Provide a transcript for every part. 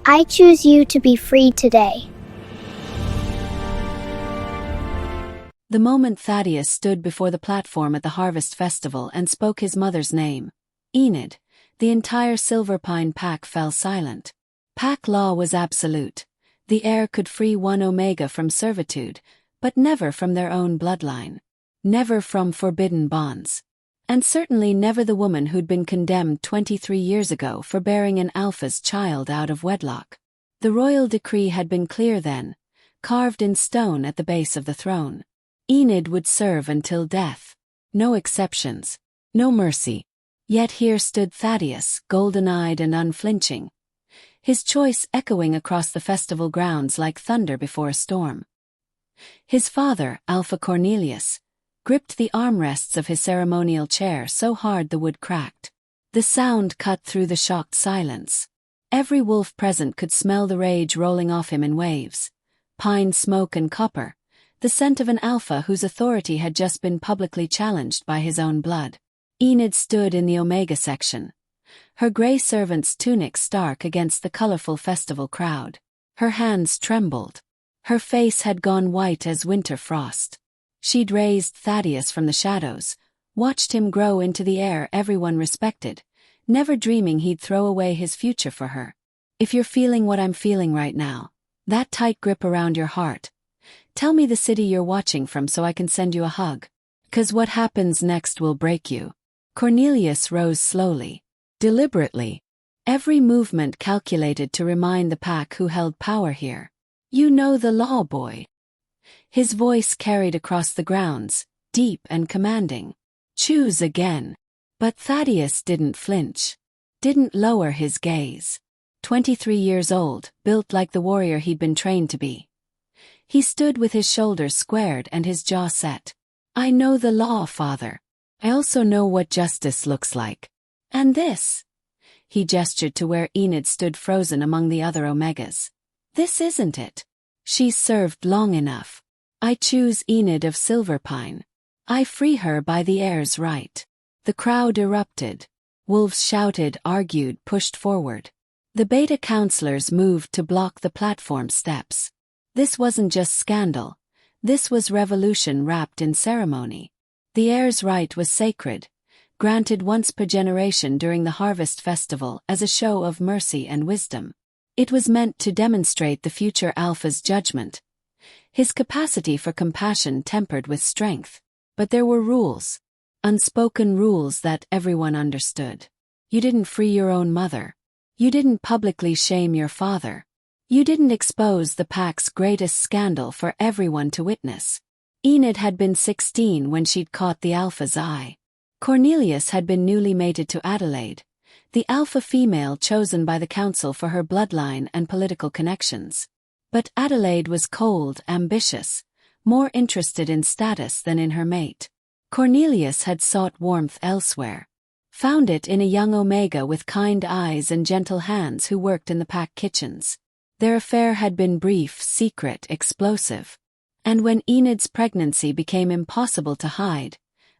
I choose you to be free today. The moment Thaddeus stood before the platform at the harvest festival and spoke his mother's name, Enid, the entire Silverpine pack fell silent. Pack law was absolute. The heir could free one Omega from servitude, but never from their own bloodline. Never from forbidden bonds. And certainly never the woman who'd been condemned 23 years ago for bearing an Alpha's child out of wedlock. The royal decree had been clear then, carved in stone at the base of the throne. Enid would serve until death. No exceptions. No mercy. Yet here stood Thaddeus, golden-eyed and unflinching. His choice echoing across the festival grounds like thunder before a storm. His father, Alpha Cornelius, gripped the armrests of his ceremonial chair so hard the wood cracked. The sound cut through the shocked silence. Every wolf present could smell the rage rolling off him in waves. Pine smoke and copper, the scent of an Alpha whose authority had just been publicly challenged by his own blood. Enid stood in the Omega section, her grey servant's tunic stark against the colorful festival crowd. Her hands trembled. Her face had gone white as winter frost. She'd raised Thaddeus from the shadows, watched him grow into the heir everyone respected, never dreaming he'd throw away his future for her. If you're feeling what I'm feeling right now, that tight grip around your heart, tell me the city you're watching from so I can send you a hug. 'Cause what happens next will break you. Cornelius rose slowly, deliberately, every movement calculated to remind the pack who held power here. You know the law, boy. His voice carried across the grounds, deep and commanding. Choose again. But Thaddeus didn't flinch. Didn't lower his gaze. 23 years old, built like the warrior he'd been trained to be. He stood with his shoulders squared and his jaw set. I know the law, father. I also know what justice looks like. And this? He gestured to where Enid stood frozen among the other Omegas. This isn't it. She's served long enough. I choose Enid of Silverpine. I free her by the heir's right. The crowd erupted. Wolves shouted, argued, pushed forward. The beta counselors moved to block the platform steps. This wasn't just scandal. This was revolution wrapped in ceremony. The heir's right was sacred, granted once per generation during the harvest festival as a show of mercy and wisdom. It was meant to demonstrate the future Alpha's judgment, his capacity for compassion tempered with strength. But there were rules, unspoken rules that everyone understood. You didn't free your own mother. You didn't publicly shame your father. You didn't expose the pack's greatest scandal for everyone to witness. Enid had been 16 when she'd caught the Alpha's eye. Cornelius had been newly mated to Adelaide, the Alpha female chosen by the council for her bloodline and political connections. But Adelaide was cold, ambitious, more interested in status than in her mate. Cornelius had sought warmth elsewhere. Found it in a young Omega with kind eyes and gentle hands who worked in the pack kitchens. Their affair had been brief, secret, explosive. And when Enid's pregnancy became impossible to hide,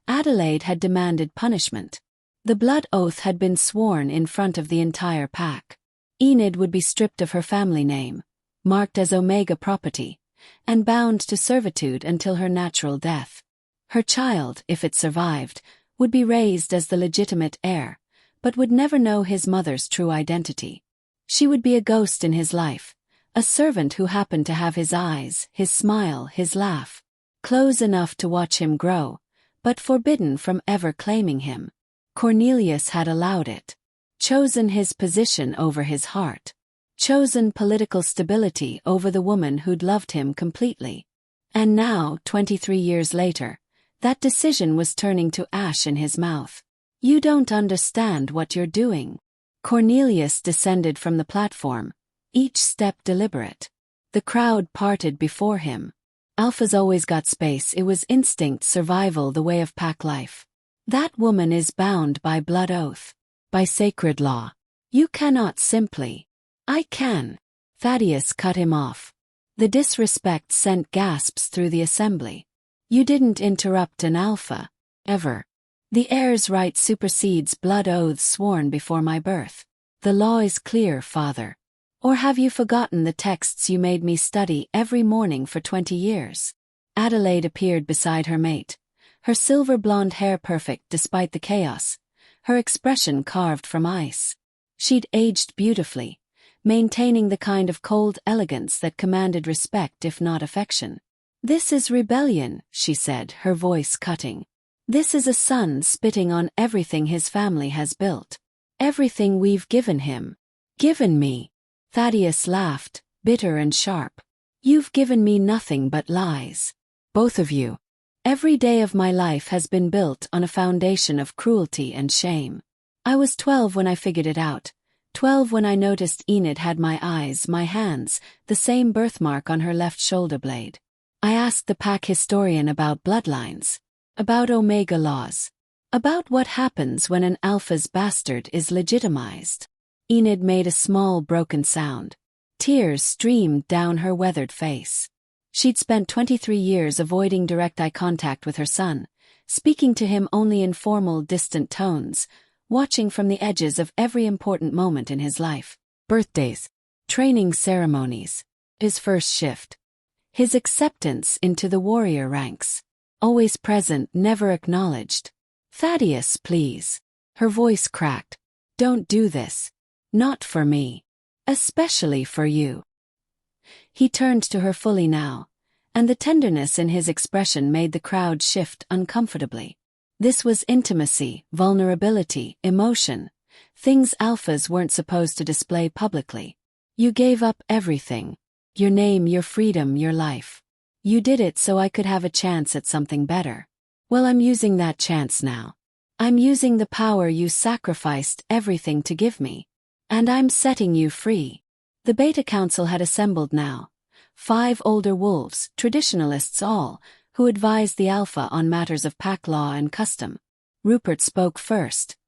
Adelaide had demanded punishment. The blood oath had been sworn in front of the entire pack. Enid would be stripped of her family name, marked as Omega property, and bound to servitude until her natural death. Her child, if it survived, would be raised as the legitimate heir, but would never know his mother's true identity. She would be a ghost in his life, a servant who happened to have his eyes, his smile, his laugh, close enough to watch him grow, but forbidden from ever claiming him. Cornelius had allowed it. Chosen his position over his heart. Chosen political stability over the woman who'd loved him completely. And now, 23 years later, that decision was turning to ash in his mouth. You don't understand what you're doing. Cornelius descended from the platform, each step deliberate. The crowd parted before him. Alpha's always got space. It was instinct, survival, the way of pack life. That woman is bound by blood oath, by sacred law. You cannot simply. I can. Thaddeus cut him off. The disrespect sent gasps through the assembly. You didn't interrupt an Alpha. Ever. The heir's right supersedes blood oaths sworn before my birth. The law is clear, father. Or have you forgotten the texts you made me study every morning for 20 years? Adelaide appeared beside her mate, her silver blonde hair perfect despite the chaos, her expression carved from ice. She'd aged beautifully, maintaining the kind of cold elegance that commanded respect if not affection. "This is rebellion," she said, her voice cutting. "This is a son spitting on everything his family has built. Everything we've given him. Given me." Thaddeus laughed, bitter and sharp. "You've given me nothing but lies. Both of you. Every day of my life has been built on a foundation of cruelty and shame. I was 12 when I figured it out. 12 when I noticed Enid had my eyes, my hands, the same birthmark on her left shoulder blade. I asked the pack historian about bloodlines, about Omega laws, about what happens when an alpha's bastard is legitimized." Enid made a small broken sound. Tears streamed down her weathered face. She'd spent 23 years avoiding direct eye contact with her son, speaking to him only in formal, distant tones, watching from the edges of every important moment in his life. Birthdays, training ceremonies, his first shift, his acceptance into the warrior ranks. Always present, never acknowledged. "Thaddeus, please." Her voice cracked. "Don't do this. Not for me. Especially for you." He turned to her fully now, and the tenderness in his expression made the crowd shift uncomfortably. This was intimacy, vulnerability, emotion, things alphas weren't supposed to display publicly. "You gave up everything. Your name, your freedom, your life. You did it so I could have a chance at something better. Well, I'm using that chance now. I'm using the power you sacrificed everything to give me. And I'm setting you free." The Beta Council had assembled now. 5 older wolves, traditionalists all, who advised the Alpha on matters of pack law and custom. Rupert spoke first,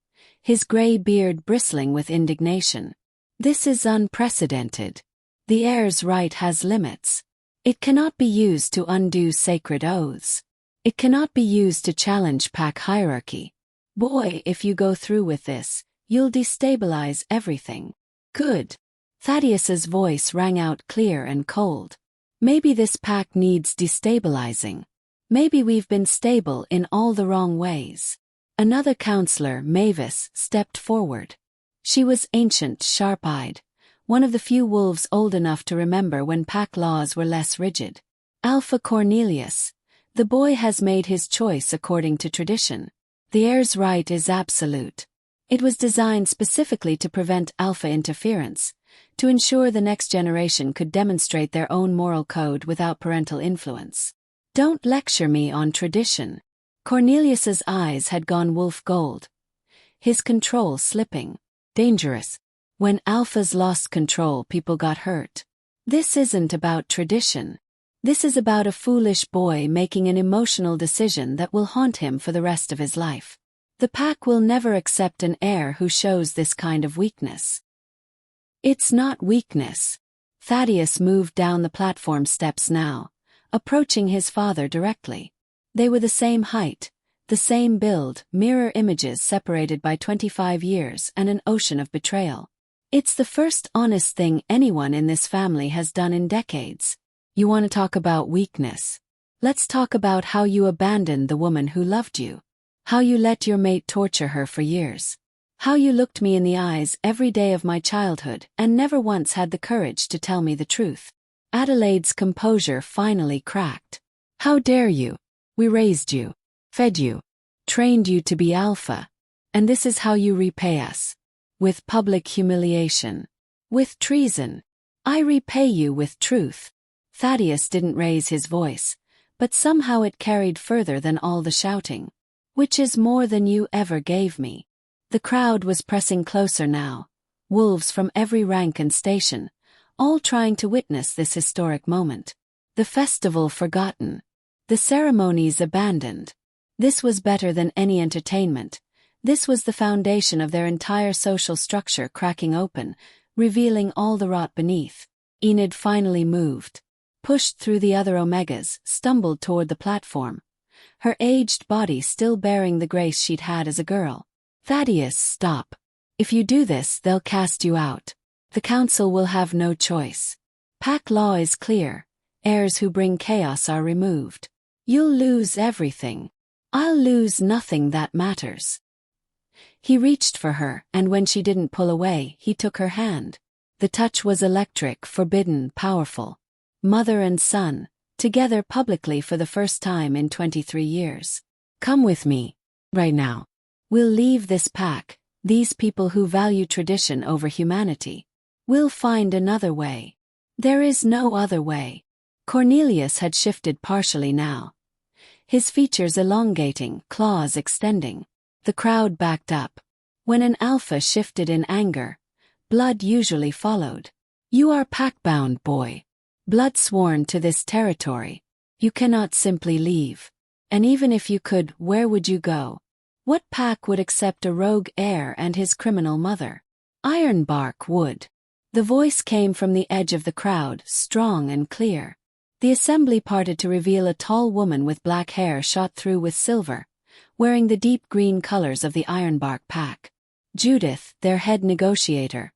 his grey beard bristling with indignation. "This is unprecedented. The heir's right has limits. It cannot be used to undo sacred oaths. It cannot be used to challenge pack hierarchy. Boy, if you go through with this, you'll destabilize everything." "Good." Thaddeus's voice rang out clear and cold. "Maybe this pack needs destabilizing. Maybe we've been stable in all the wrong ways." Another counselor, Mavis, stepped forward. She was ancient, sharp-eyed, one of the few wolves old enough to remember when pack laws were less rigid. "Alpha Cornelius, the boy has made his choice according to tradition. The heir's right is absolute. It was designed specifically to prevent alpha interference, to ensure the next generation could demonstrate their own moral code without parental influence. Don't lecture me on tradition." Cornelius's eyes had gone wolf gold, his control slipping. "Dangerous. When alphas lost control, people got hurt. This isn't about tradition. This is about a foolish boy making an emotional decision that will haunt him for the rest of his life. The pack will never accept an heir who shows this kind of weakness." "It's not weakness." Thaddeus moved down the platform steps now, approaching his father directly. They were the same height, the same build, mirror images separated by 25 years and an ocean of betrayal. "It's the first honest thing anyone in this family has done in decades. You want to talk about weakness? Let's talk about how you abandoned the woman who loved you. How you let your mate torture her for years. How you looked me in the eyes every day of my childhood and never once had the courage to tell me the truth." Adelaide's composure finally cracked. "How dare you? We raised you, fed you, trained you to be alpha. And this is how you repay us. With public humiliation. With treason. I repay you with truth." Thaddeus didn't raise his voice, but somehow it carried further than all the shouting. "Which is more than you ever gave me." The crowd was pressing closer now, wolves from every rank and station, all trying to witness this historic moment. The festival forgotten. The ceremonies abandoned. This was better than any entertainment. This was the foundation of their entire social structure cracking open, revealing all the rot beneath. Enid finally moved, pushed through the other Omegas, stumbled toward the platform, her aged body still bearing the grace she'd had as a girl. "Thaddeus, stop. If you do this, they'll cast you out." The council will have no choice. Pack law is clear. Heirs who bring chaos are removed. You'll lose everything. I'll lose nothing that matters. He reached for her, and when she didn't pull away, he took her hand. The touch was electric, forbidden, powerful. Mother and son, together publicly for the first time in 23 years. Come with me. Right now. We'll leave this pack, these people who value tradition over humanity. We'll find another way. There is no other way. Cornelius had shifted partially now. His features elongating, claws extending. The crowd backed up. When an alpha shifted in anger, blood usually followed. You are pack-bound, boy. Blood sworn to this territory. You cannot simply leave. And even if you could, where would you go? What pack would accept a rogue heir and his criminal mother? Ironbark would. The voice came from the edge of the crowd, strong and clear. The assembly parted to reveal a tall woman with black hair shot through with silver, wearing the deep green colors of the Ironbark pack. Judith, their head negotiator.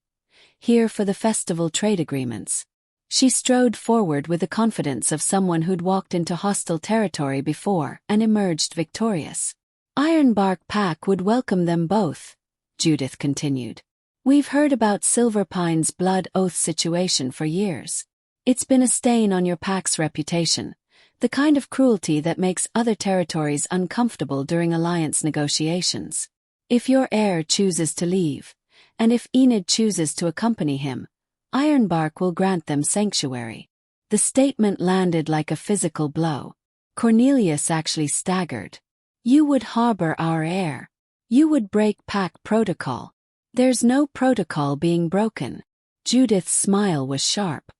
Here for the festival trade agreements. She strode forward with the confidence of someone who'd walked into hostile territory before and emerged victorious. Ironbark pack would welcome them both, Judith continued. We've heard about Silverpine's blood oath situation for years. It's been a stain on your pack's reputation, the kind of cruelty that makes other territories uncomfortable during alliance negotiations. If your heir chooses to leave, and if Enid chooses to accompany him, Ironbark will grant them sanctuary. The statement landed like a physical blow. Cornelius actually staggered. You would harbor our heir. You would break pack protocol. There's no protocol being broken. Judith's smile was sharp.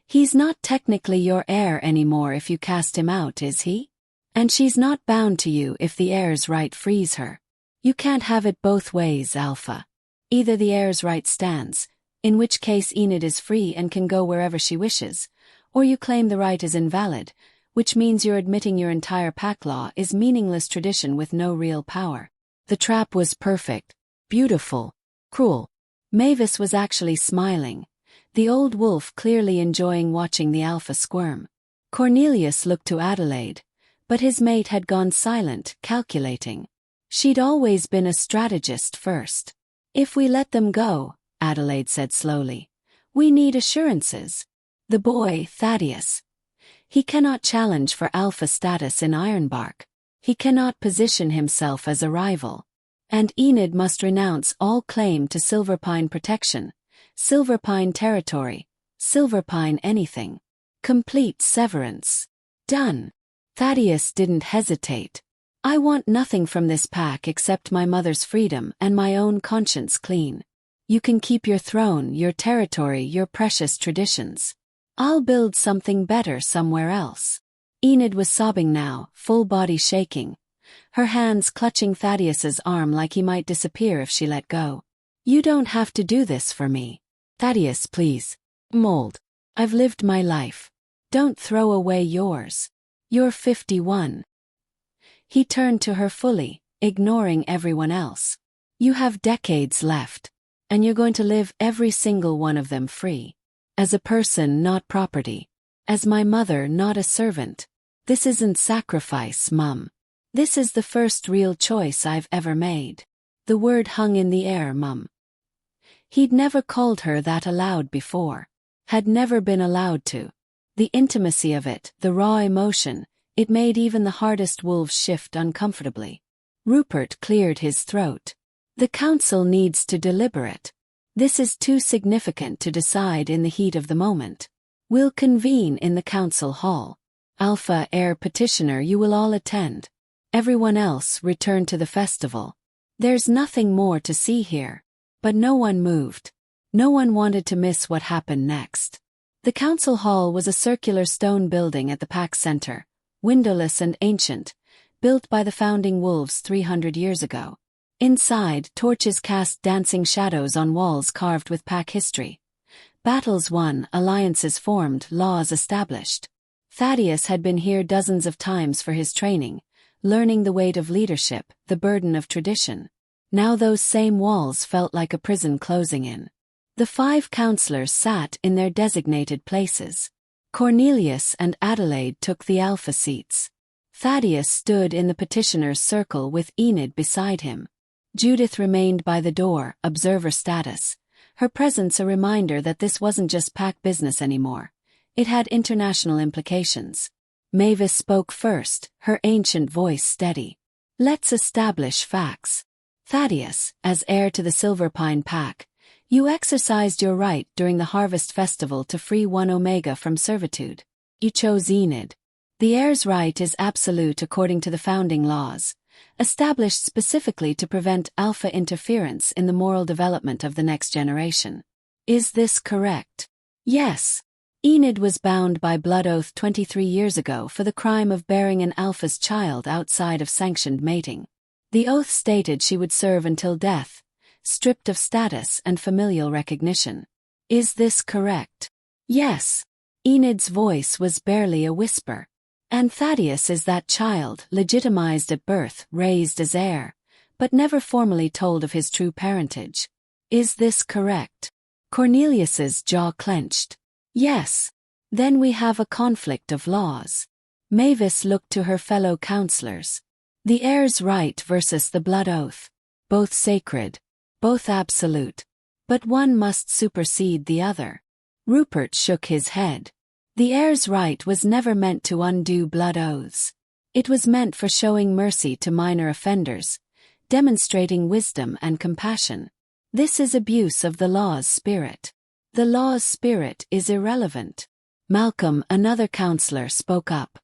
He's not technically your heir anymore if you cast him out, is he? And she's not bound to you if the heir's right frees her. You can't have it both ways, Alpha. Either the heir's right stands, in which case Enid is free and can go wherever she wishes, or you claim the right is invalid, which means you're admitting your entire pack law is meaningless tradition with no real power. The trap was perfect, beautiful, cruel. Mavis was actually smiling, the old wolf clearly enjoying watching the alpha squirm. Cornelius looked to Adelaide, but his mate had gone silent, calculating. She'd always been a strategist first. If we let them go, Adelaide said slowly, we need assurances. The boy, Thaddeus. He cannot challenge for alpha status in Ironbark. He cannot position himself as a rival. And Enid must renounce all claim to Silverpine protection, Silverpine territory, Silverpine anything. Complete severance. Done. Thaddeus didn't hesitate. I want nothing from this pack except my mother's freedom and my own conscience clean. You can keep your throne, your territory, your precious traditions. I'll build something better somewhere else. Enid was sobbing now, full body shaking, her hands clutching Thaddeus's arm like he might disappear if she let go. You don't have to do this for me. Thaddeus, please. Mold. I've lived my life. Don't throw away yours. You're 51. He turned to her fully, ignoring everyone else. You have decades left, and you're going to live every single one of them free. As a person, not property. As my mother, not a servant. This isn't sacrifice, Mum. This is the first real choice I've ever made. The word hung in the air, Mum. He'd never called her that aloud before. Had never been allowed to. The intimacy of it, the raw emotion, it made even the hardest wolves shift uncomfortably. Rupert cleared his throat. The council needs to deliberate. This is too significant to decide in the heat of the moment. We'll convene in the council hall. Alpha heir petitioner, you will all attend. Everyone else return to the festival. There's nothing more to see here. But no one moved. No one wanted to miss what happened next. The council hall was a circular stone building at the pack center, windowless and ancient, built by the founding wolves 300 years ago. Inside, torches cast dancing shadows on walls carved with pack history. Battles won, alliances formed, laws established. Thaddeus had been here dozens of times for his training, learning the weight of leadership, the burden of tradition. Now those same walls felt like a prison closing in. The 5 counselors sat in their designated places. Cornelius and Adelaide took the alpha seats. Thaddeus stood in the petitioner's circle with Enid beside him. Judith remained by the door, observer status, her presence a reminder that this wasn't just pack business anymore. It had international implications. Mavis spoke first, her ancient voice steady. Let's establish facts. Thaddeus, as heir to the Silverpine Pack, you exercised your right during the Harvest Festival to free 1 Omega from servitude. You chose Enid. The heir's right is absolute according to the founding laws, established specifically to prevent alpha interference in the moral development of the next generation. Is this correct? Yes. Enid was bound by blood oath 23 years ago for the crime of bearing an alpha's child outside of sanctioned mating. The oath stated she would serve until death, stripped of status and familial recognition. Is this correct? Yes. Enid's voice was barely a whisper. And Thaddeus is that child, legitimized at birth, raised as heir, but never formally told of his true parentage. Is this correct? Cornelius's jaw clenched. Yes. Then we have a conflict of laws. Mavis looked to her fellow counselors. The heir's right versus the blood oath. Both sacred. Both absolute. But one must supersede the other. Rupert shook his head. The heir's right was never meant to undo blood oaths. It was meant for showing mercy to minor offenders, demonstrating wisdom and compassion. This is abuse of the law's spirit. The law's spirit is irrelevant. Malcolm, another counselor, spoke up.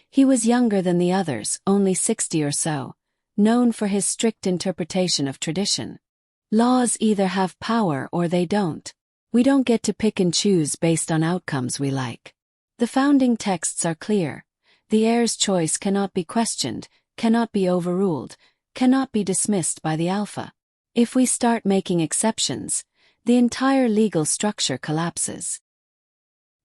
He was younger than the others, only 60 or so, known for his strict interpretation of tradition. Laws either have power or they don't. We don't get to pick and choose based on outcomes we like. The founding texts are clear. The heir's choice cannot be questioned, cannot be overruled, cannot be dismissed by the alpha. If we start making exceptions, the entire legal structure collapses.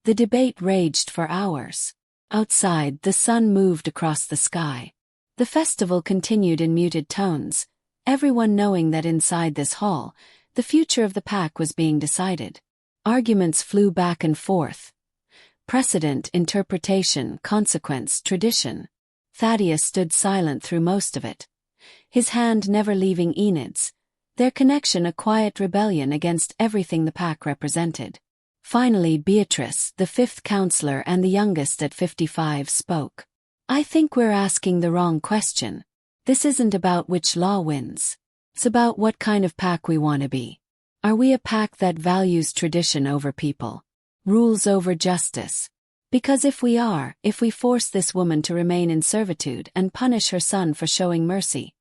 The debate raged for hours. Outside, the sun moved across the sky. The festival continued in muted tones, everyone knowing that inside this hall, the future of the pack was being decided. Arguments flew back and forth. Precedent, interpretation, consequence, tradition. Thaddeus stood silent through most of it, his hand never leaving Enid's, their connection a quiet rebellion against everything the pack represented. Finally, Beatrice, the 5th counselor and the youngest at 55, spoke. I think we're asking the wrong question. This isn't about which law wins. It's about what kind of pack we want to be. Are we a pack that values tradition over people? Rules over justice? Because if we are, if we force this woman to remain in servitude and punish her son for showing mercy,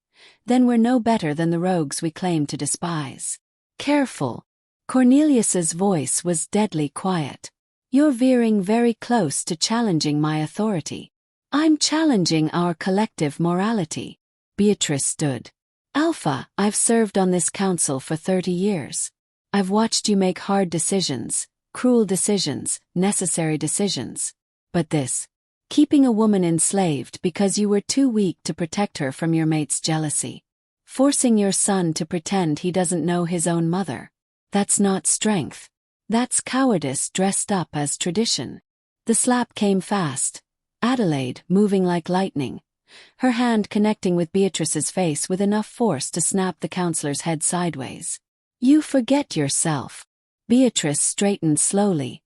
then we're no better than the rogues we claim to despise. Careful. Cornelius's voice was deadly quiet. You're veering very close to challenging my authority. I'm challenging our collective morality. Beatrice stood. Alpha, I've served on this council for 30 years. I've watched you make hard decisions, cruel decisions, necessary decisions. But this, keeping a woman enslaved because you were too weak to protect her from your mate's jealousy. Forcing your son to pretend he doesn't know his own mother. That's not strength. That's cowardice dressed up as tradition. The slap came fast. Adelaide, moving like lightning, her hand connecting with Beatrice's face with enough force to snap the counselor's head sideways. You forget yourself. Beatrice straightened slowly,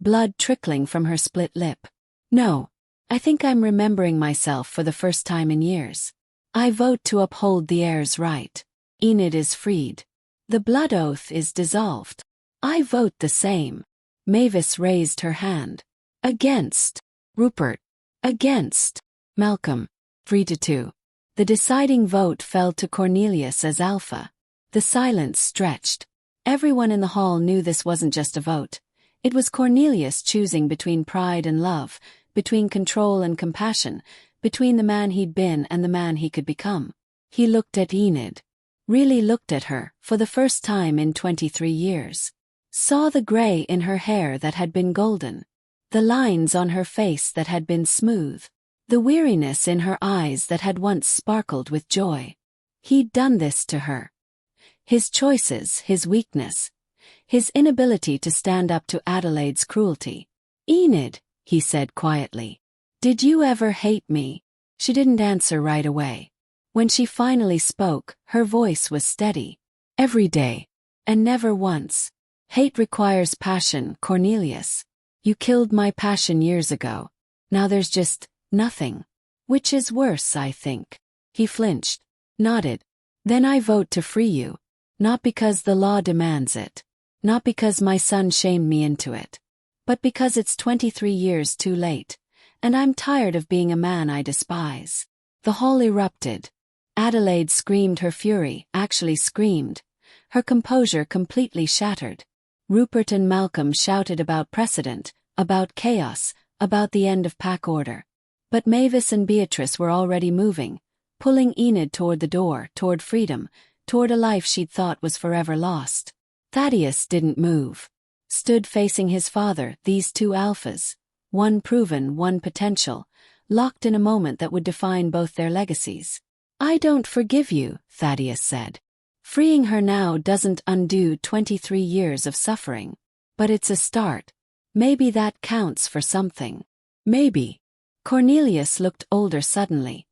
blood trickling from her split lip. No, I think I'm remembering myself for the first time in years. I vote to uphold the heir's right. Enid is freed. The blood oath is dissolved. I vote the same. Mavis raised her hand. Against. Rupert. Against. Malcolm. 3-2. The deciding vote fell to Cornelius as alpha. The silence stretched. Everyone in the hall knew this wasn't just a vote. It was Cornelius choosing between pride and love, between control and compassion, between the man he'd been and the man he could become. He looked at Enid. Really looked at her, for the first time in 23 years. Saw the gray in her hair that had been golden. The lines on her face that had been smooth. The weariness in her eyes that had once sparkled with joy. He'd done this to her. His choices, his weakness, his inability to stand up to Adelaide's cruelty. "Enid," he said quietly, "did you ever hate me?" She didn't answer right away. When she finally spoke, her voice was steady. "Every day. And never once. Hate requires passion, Cornelius. You killed my passion years ago. Now there's just nothing. Which is worse, I think." He flinched, nodded. "Then I vote to free you. Not because the law demands it. Not because my son shamed me into it. But because it's 23 years too late, and I'm tired of being a man I despise." The hall erupted. Adelaide screamed her fury, actually screamed, her composure completely shattered. Rupert and Malcolm shouted about precedent, about chaos, about the end of pack order. But Mavis and Beatrice were already moving, pulling Enid toward the door, toward freedom, toward a life she'd thought was forever lost. Thaddeus didn't move. Stood facing his father, these two alphas, one proven, one potential, locked in a moment that would define both their legacies. "I don't forgive you," Thaddeus said. "Freeing her now doesn't undo 23 years of suffering. But it's a start. Maybe that counts for something. Maybe." Cornelius looked older suddenly.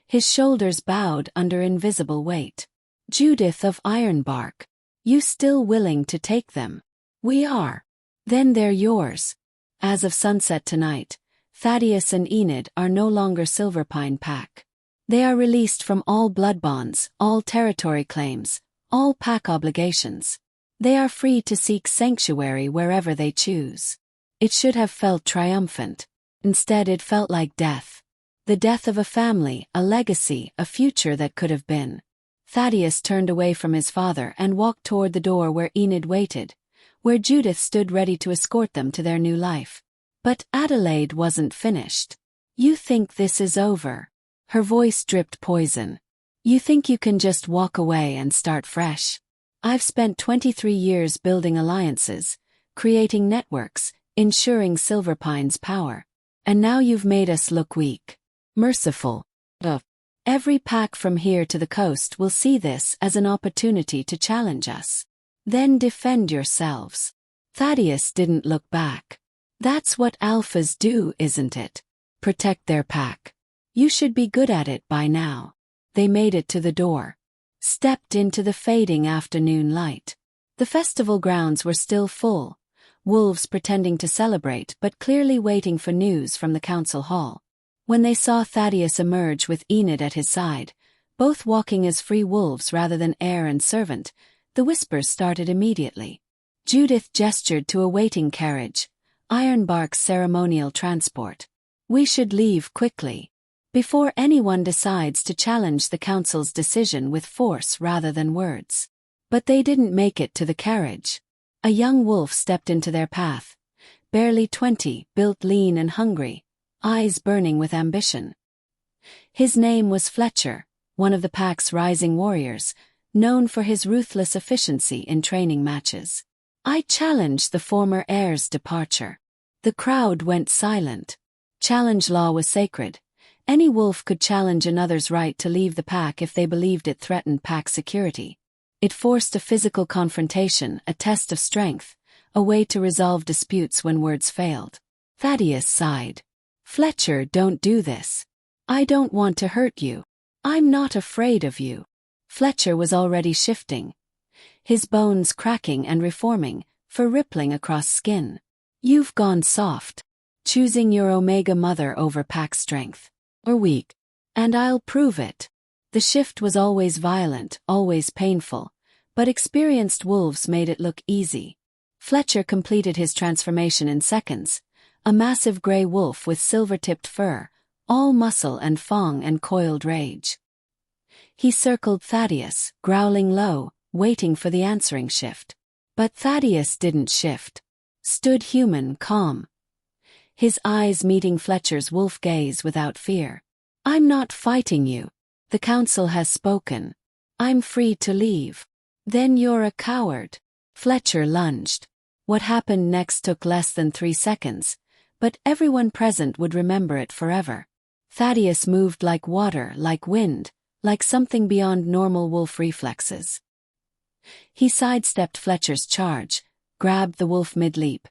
His shoulders bowed under invisible weight. "Judith of Ironbark. You still willing to take them?" "We are." "Then they're yours. As of sunset tonight, Thaddeus and Enid are no longer Silverpine Pack. They are released from all blood bonds, all territory claims, all pack obligations. They are free to seek sanctuary wherever they choose." It should have felt triumphant. Instead, it felt like death. The death of a family, a legacy, a future that could have been. Thaddeus turned away from his father and walked toward the door where Enid waited, where Judith stood ready to escort them to their new life. But Adelaide wasn't finished. "You think this is over?" Her voice dripped poison. "You think you can just walk away and start fresh? I've spent 23 years building alliances, creating networks, ensuring Silverpine's power. And now you've made us look weak. Merciful. Ugh. Every pack from here to the coast will see this as an opportunity to challenge us. Then defend yourselves." Thaddeus didn't look back. "That's what alphas do, isn't it? Protect their pack. You should be good at it by now." They made it to the door. Stepped into the fading afternoon light. The festival grounds were still full, wolves pretending to celebrate but clearly waiting for news from the council hall. When they saw Thaddeus emerge with Enid at his side, both walking as free wolves rather than heir and servant, the whispers started immediately. Judith gestured to a waiting carriage, Ironbark's ceremonial transport. "We should leave quickly, before anyone decides to challenge the council's decision with force rather than words." But they didn't make it to the carriage. A young wolf stepped into their path, barely 20, built lean and hungry, eyes burning with ambition. His name was Fletcher, one of the pack's rising warriors, known for his ruthless efficiency in training matches. "I challenge the former heir's departure." The crowd went silent. Challenge law was sacred. Any wolf could challenge another's right to leave the pack if they believed it threatened pack security. It forced a physical confrontation, a test of strength, a way to resolve disputes when words failed. Thaddeus sighed. "Fletcher, don't do this. I don't want to hurt you. I'm not afraid of you." Fletcher was already shifting, his bones cracking and reforming, fur rippling across skin. "You've gone soft, choosing your Omega mother over pack strength. Or weak. And I'll prove it." The shift was always violent, always painful, but experienced wolves made it look easy. Fletcher completed his transformation in seconds, a massive gray wolf with silver-tipped fur, all muscle and fang and coiled rage. He circled Thaddeus, growling low, waiting for the answering shift. But Thaddeus didn't shift. Stood human, calm. His eyes meeting Fletcher's wolf gaze without fear. "I'm not fighting you. The council has spoken. I'm free to leave." "Then you're a coward." Fletcher lunged. What happened next took less than 3 seconds, but everyone present would remember it forever. Thaddeus moved like water, like wind, like something beyond normal wolf reflexes. He sidestepped Fletcher's charge, grabbed the wolf mid-leap,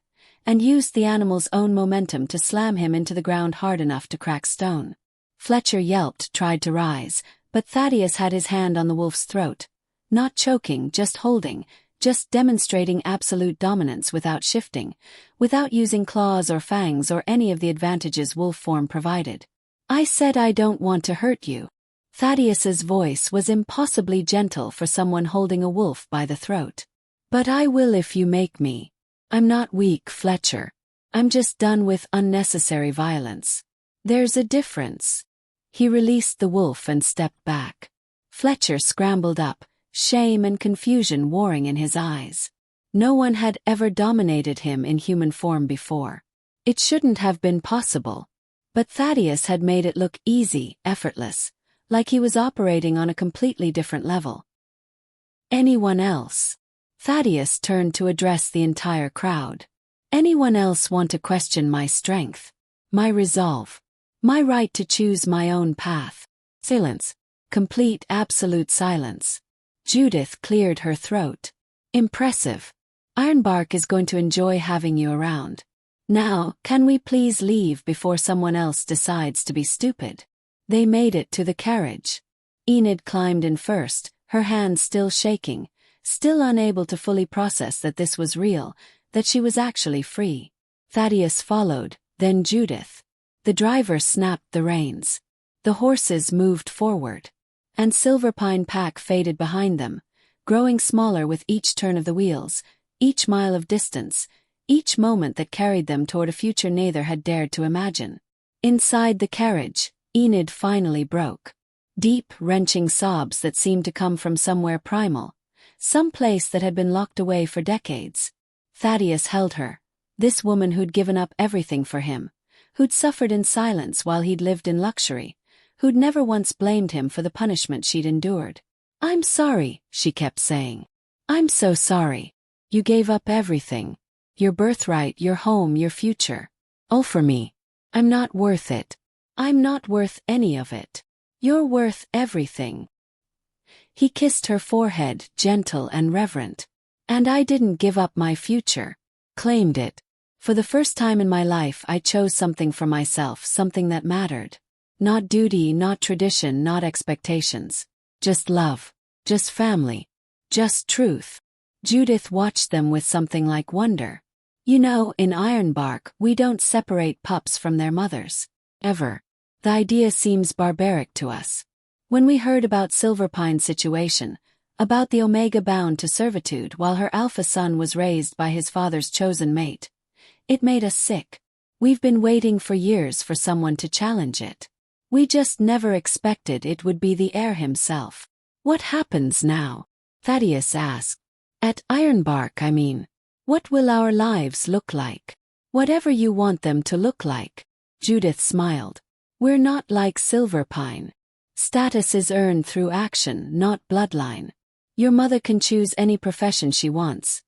and used the animal's own momentum to slam him into the ground hard enough to crack stone. Fletcher yelped, tried to rise, but Thaddeus had his hand on the wolf's throat. Not choking, just holding, just demonstrating absolute dominance without shifting, without using claws or fangs or any of the advantages wolf form provided. "I said I don't want to hurt you." Thaddeus's voice was impossibly gentle for someone holding a wolf by the throat. "But I will if you make me. I'm not weak, Fletcher. I'm just done with unnecessary violence. There's a difference." He released the wolf and stepped back. Fletcher scrambled up, shame and confusion warring in his eyes. No one had ever dominated him in human form before. It shouldn't have been possible. But Thaddeus had made it look easy, effortless, like he was operating on a completely different level. "Anyone else?" Thaddeus turned to address the entire crowd. "Anyone else want to question my strength, my resolve, my right to choose my own path?" Silence. Complete, absolute silence. Judith cleared her throat. "Impressive. Ironbark is going to enjoy having you around. Now, can we please leave before someone else decides to be stupid?" They made it to the carriage. Enid climbed in first, her hands still shaking, still unable to fully process that this was real, that she was actually free. Thaddeus followed, then Judith. The driver snapped the reins. The horses moved forward. And Silverpine Pack faded behind them, growing smaller with each turn of the wheels, each mile of distance, each moment that carried them toward a future neither had dared to imagine. Inside the carriage, Enid finally broke. Deep, wrenching sobs that seemed to come from somewhere primal, some place that had been locked away for decades. Thaddeus held her, this woman who'd given up everything for him, who'd suffered in silence while he'd lived in luxury, who'd never once blamed him for the punishment she'd endured. "I'm sorry," she kept saying. "I'm so sorry. You gave up everything. Your birthright, your home, your future. All for me. I'm not worth it. I'm not worth any of it. You're worth everything." He kissed her forehead, gentle and reverent. "And I didn't give up my future. Claimed it. For the first time in my life I chose something for myself, something that mattered. Not duty, not tradition, not expectations. Just love. Just family. Just truth." Judith watched them with something like wonder. "You know, in Ironbark, we don't separate pups from their mothers. Ever. The idea seems barbaric to us. When we heard about Silverpine's situation, about the Omega bound to servitude while her alpha son was raised by his father's chosen mate, it made us sick. We've been waiting for years for someone to challenge it. We just never expected it would be the heir himself." "What happens now?" Thaddeus asked. "At Ironbark, I mean. What will our lives look like?" "Whatever you want them to look like." Judith smiled. "We're not like Silverpine. Status is earned through action, not bloodline. Your mother can choose any profession she wants.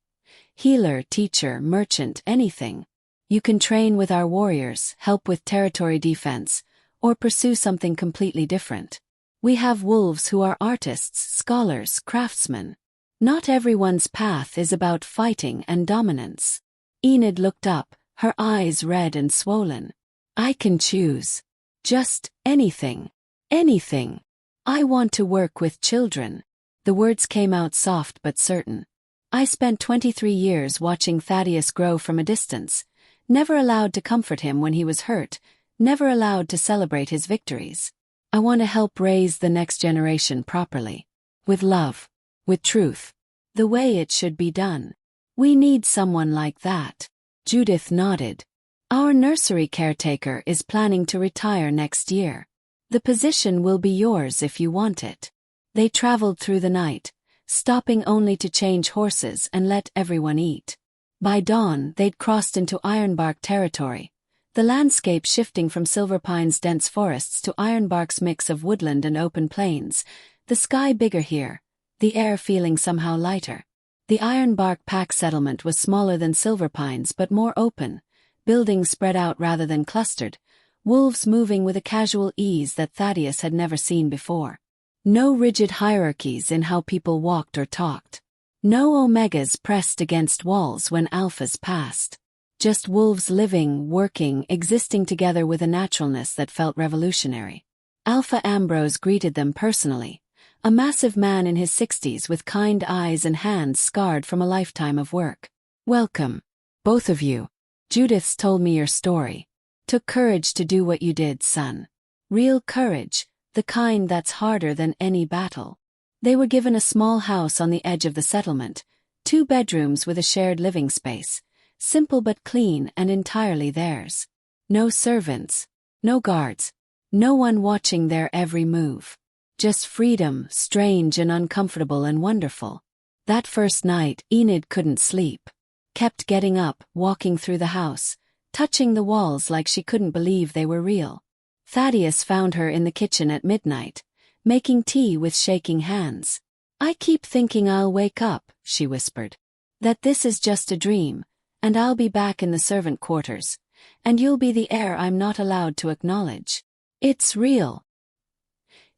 Healer, teacher, merchant, anything. You can train with our warriors, help with territory defense, or pursue something completely different. We have wolves who are artists, scholars, craftsmen. Not everyone's path is about fighting and dominance." Enid looked up, her eyes red and swollen. "I can choose. Just anything. Anything. I want to work with children." The words came out soft but certain. "I spent 23 years watching Thaddeus grow from a distance, never allowed to comfort him when he was hurt, never allowed to celebrate his victories. I want to help raise the next generation properly. With love. With truth. The way it should be done. We need someone like that." Judith nodded. "Our nursery caretaker is planning to retire next year. The position will be yours if you want it." They traveled through the night, stopping only to change horses and let everyone eat. By dawn, they'd crossed into Ironbark territory, the landscape shifting from Silverpine's dense forests to Ironbark's mix of woodland and open plains, the sky bigger here, the air feeling somehow lighter. The Ironbark Pack settlement was smaller than Silverpine's but more open, buildings spread out rather than clustered, wolves moving with a casual ease that Thaddeus had never seen before. No rigid hierarchies in how people walked or talked. No omegas pressed against walls when alphas passed. Just wolves living, working, existing together with a naturalness that felt revolutionary. Alpha Ambrose greeted them personally, a massive man in his 60s with kind eyes and hands scarred from a lifetime of work. Welcome, both of you. Judith's told me your story. Took courage to do what you did, son. Real courage, the kind that's harder than any battle. They were given a small house on the edge of the settlement, 2 bedrooms with a shared living space, simple but clean and entirely theirs. No servants, no guards, no one watching their every move. Just freedom, strange and uncomfortable and wonderful. That first night, Enid couldn't sleep. Kept getting up, walking through the house, touching the walls like she couldn't believe they were real. Thaddeus found her in the kitchen at midnight, making tea with shaking hands. I keep thinking I'll wake up, she whispered. That this is just a dream, and I'll be back in the servant quarters, and you'll be the heir I'm not allowed to acknowledge. It's real.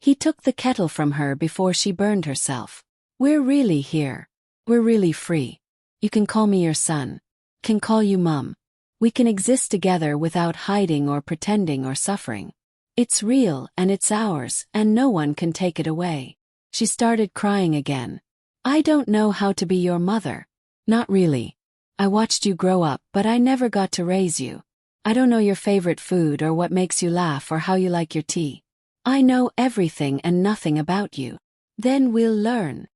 He took the kettle from her before she burned herself. We're really here. We're really free. You can call me your son. Can call you Mum. We can exist together without hiding or pretending or suffering. It's real and it's ours, and no one can take it away. She started crying again. I don't know how to be your mother. Not really. I watched you grow up, but I never got to raise you. I don't know your favorite food or what makes you laugh or how you like your tea. I know everything and nothing about you. Then we'll learn.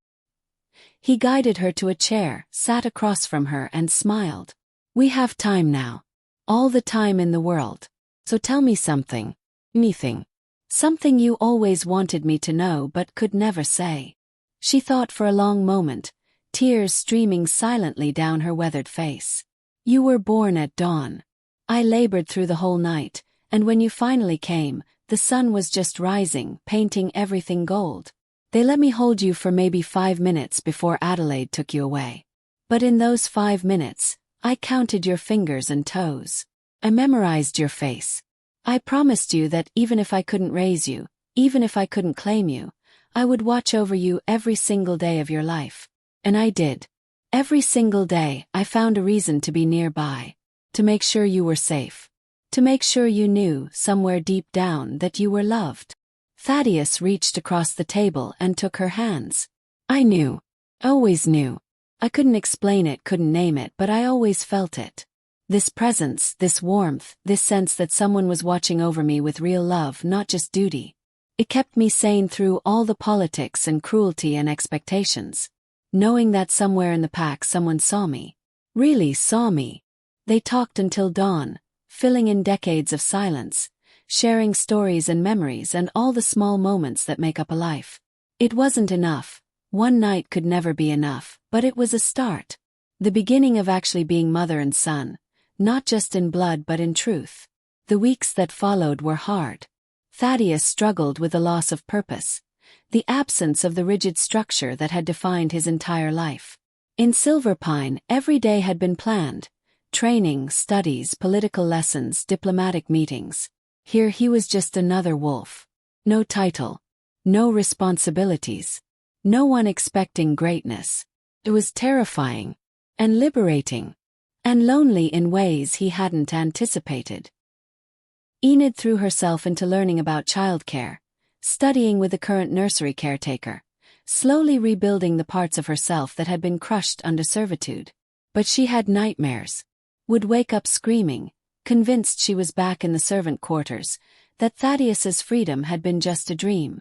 He guided her to a chair, sat across from her and smiled. We have time now. All the time in the world. So tell me something. Anything. Something you always wanted me to know but could never say. She thought for a long moment, tears streaming silently down her weathered face. You were born at dawn. I labored through the whole night, and when you finally came, the sun was just rising, painting everything gold. They let me hold you for maybe 5 minutes before Adelaide took you away. But in those 5 minutes, I counted your fingers and toes. I memorized your face. I promised you that even if I couldn't raise you, even if I couldn't claim you, I would watch over you every single day of your life. And I did. Every single day, I found a reason to be nearby. To make sure you were safe. To make sure you knew, somewhere deep down, that you were loved. Thaddeus reached across the table and took her hands. I knew. Always knew. I couldn't explain it, couldn't name it, but I always felt it. This presence, this warmth, this sense that someone was watching over me with real love, not just duty. It kept me sane through all the politics and cruelty and expectations. Knowing that somewhere in the pack someone saw me. Really saw me. They talked until dawn, filling in decades of silence, sharing stories and memories and all the small moments that make up a life. It wasn't enough. One night could never be enough, but it was a start. The beginning of actually being mother and son, not just in blood but in truth. The weeks that followed were hard. Thaddeus struggled with the loss of purpose, the absence of the rigid structure that had defined his entire life. In Silverpine, every day had been planned. Training, studies, political lessons, diplomatic meetings. Here he was just another wolf. No title. No responsibilities. No one expecting greatness. It was terrifying. And liberating. And lonely in ways he hadn't anticipated. Enid threw herself into learning about childcare, studying with the current nursery caretaker, slowly rebuilding the parts of herself that had been crushed under servitude. But she had nightmares. Would wake up screaming, convinced she was back in the servant quarters, that Thaddeus's freedom had been just a dream.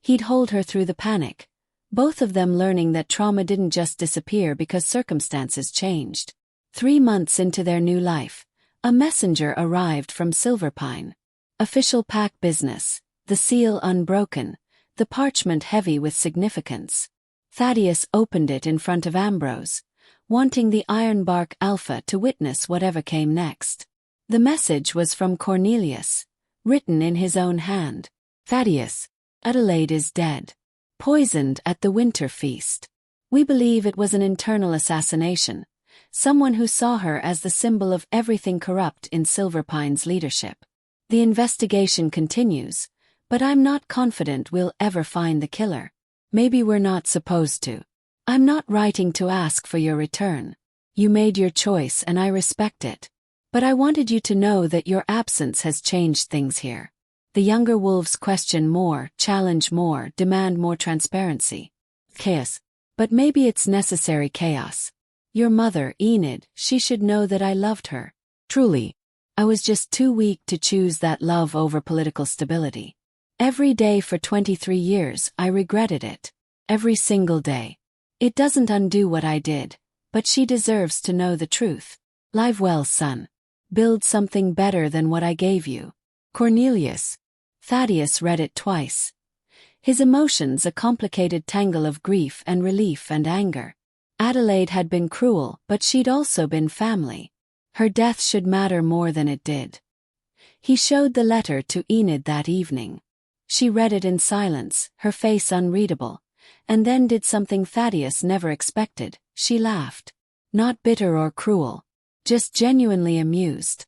He'd hold her through the panic, both of them learning that trauma didn't just disappear because circumstances changed. 3 months into their new life, a messenger arrived from Silverpine. Official pack business, the seal unbroken, the parchment heavy with significance. Thaddeus opened it in front of Ambrose, wanting the Ironbark Alpha to witness whatever came next. The message was from Cornelius, written in his own hand. Thaddeus, Adelaide is dead. Poisoned at the winter feast. We believe it was an internal assassination, someone who saw her as the symbol of everything corrupt in Silverpine's leadership. The investigation continues, but I'm not confident we'll ever find the killer. Maybe we're not supposed to. I'm not writing to ask for your return. You made your choice and I respect it. But I wanted you to know that your absence has changed things here. The younger wolves question more, challenge more, demand more transparency. Chaos. But maybe it's necessary chaos. Your mother, Enid, she should know that I loved her. Truly. I was just too weak to choose that love over political stability. Every day for 23 years, I regretted it. Every single day. It doesn't undo what I did, but she deserves to know the truth. Live well, son. Build something better than what I gave you. Cornelius. Thaddeus read it twice. His emotions a complicated tangle of grief and relief and anger. Adelaide had been cruel, but she'd also been family. Her death should matter more than it did. He showed the letter to Enid that evening. She read it in silence, her face unreadable, and then did something Thaddeus never expected. She laughed. Not bitter or cruel. Just genuinely amused.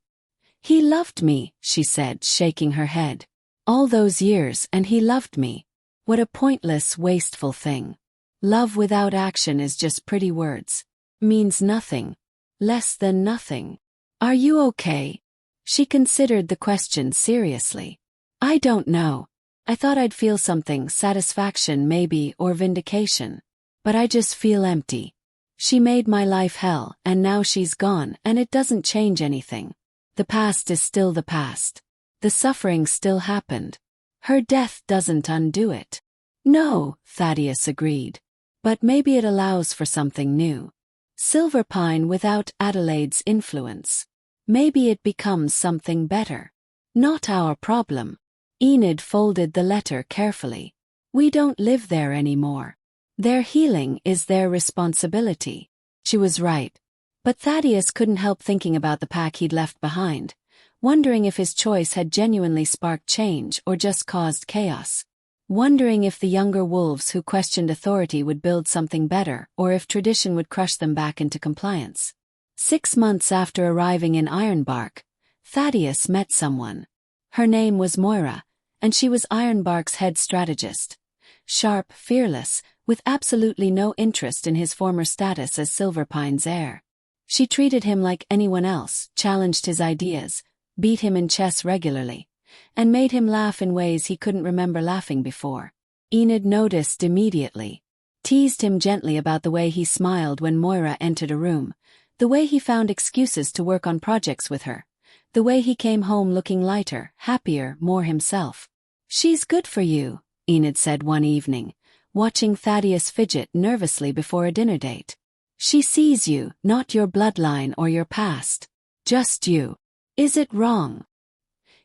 He loved me, she said, shaking her head. All those years and he loved me. What a pointless, wasteful thing. Love without action is just pretty words. Means nothing. Less than nothing. Are you okay? She considered the question seriously. I don't know. I thought I'd feel something, satisfaction maybe, or vindication. But I just feel empty. She made my life hell, and now she's gone, and it doesn't change anything. The past is still the past. The suffering still happened. Her death doesn't undo it. No, Thaddeus agreed. But maybe it allows for something new. Silverpine without Adelaide's influence. Maybe it becomes something better. Not our problem. Enid folded the letter carefully. We don't live there anymore. Their healing is their responsibility. She was right. But Thaddeus couldn't help thinking about the pack he'd left behind, wondering if his choice had genuinely sparked change or just caused chaos. Wondering if the younger wolves who questioned authority would build something better or if tradition would crush them back into compliance. 6 months after arriving in Ironbark, Thaddeus met someone. Her name was Moira, and she was Ironbark's head strategist. Sharp, fearless, with absolutely no interest in his former status as Silverpine's heir. She treated him like anyone else, challenged his ideas, beat him in chess regularly, and made him laugh in ways he couldn't remember laughing before. Enid noticed immediately. Teased him gently about the way he smiled when Moira entered a room, the way he found excuses to work on projects with her, the way he came home looking lighter, happier, more himself. She's good for you, Enid said one evening, watching Thaddeus fidget nervously before a dinner date. She sees you, not your bloodline or your past. Just you. Is it wrong?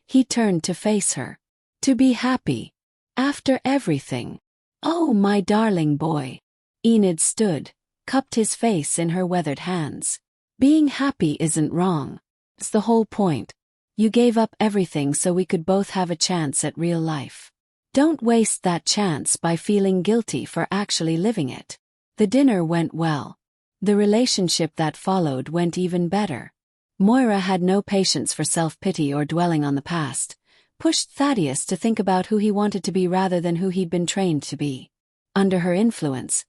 He turned to face her. To be happy. After everything. Oh, my darling boy. Enid stood, cupped his face in her weathered hands. Being happy isn't wrong. It's the whole point. You gave up everything so we could both have a chance at real life. Don't waste that chance by feeling guilty for actually living it. The dinner went well. The relationship that followed went even better. Moira had no patience for self-pity or dwelling on the past, pushed Thaddeus to think about who he wanted to be rather than who he'd been trained to be. Under her influence,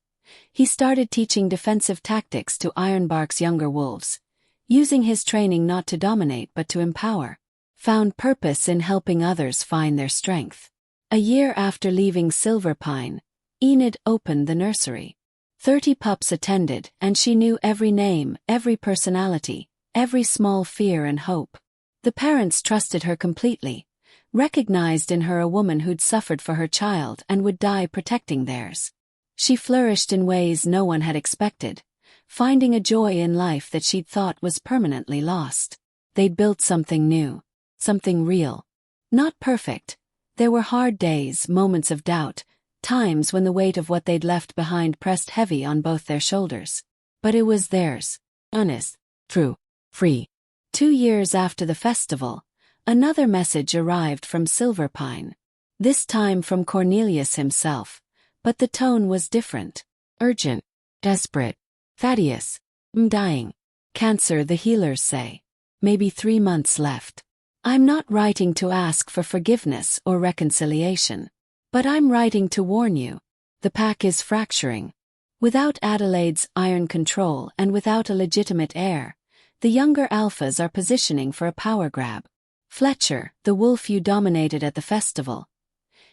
he started teaching defensive tactics to Ironbark's younger wolves, using his training not to dominate but to empower. Found purpose in helping others find their strength. A year after leaving Silverpine, Enid opened the nursery. 30 pups attended, and she knew every name, every personality, every small fear and hope. The parents trusted her completely, recognized in her a woman who'd suffered for her child and would die protecting theirs. She flourished in ways no one had expected, finding a joy in life that she'd thought was permanently lost. They'd built something new, something real. Not perfect. There were hard days, moments of doubt, times when the weight of what they'd left behind pressed heavy on both their shoulders. But it was theirs. Honest, true, free. 2 years after the festival, another message arrived from Silverpine. This time from Cornelius himself, but the tone was different. Urgent. Desperate. Thaddeus. I'm dying. Cancer, the healers say. Maybe 3 months left. I'm not writing to ask for forgiveness or reconciliation. But I'm writing to warn you. The pack is fracturing. Without Adelaide's iron control and without a legitimate heir, the younger alphas are positioning for a power grab. Fletcher, the wolf you dominated at the festival.